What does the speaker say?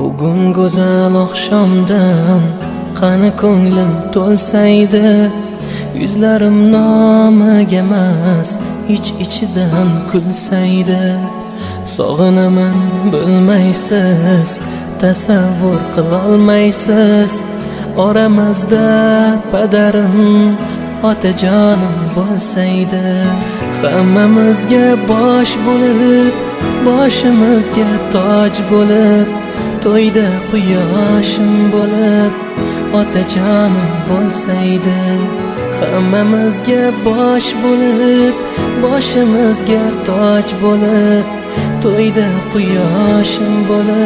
Bugun go'zal oqshomdan qani ko'nglim to'lsaydi, yuzlarim nomiga emas, ichidan kulsaydi. Sog'inaman bilmaysiz, tasavvur qilolmaysiz, oramizda padarim, otajonim bo'lsaydi. Hammamizga bosh bo'lib, boshimizga toj bo'lib, to'yda quyoshim bo'lib, otajonim bo'lsaydi. Hammamizga bosh bo'lib, boshimizga toj bo'lib, to'yda quyoshim bo'lib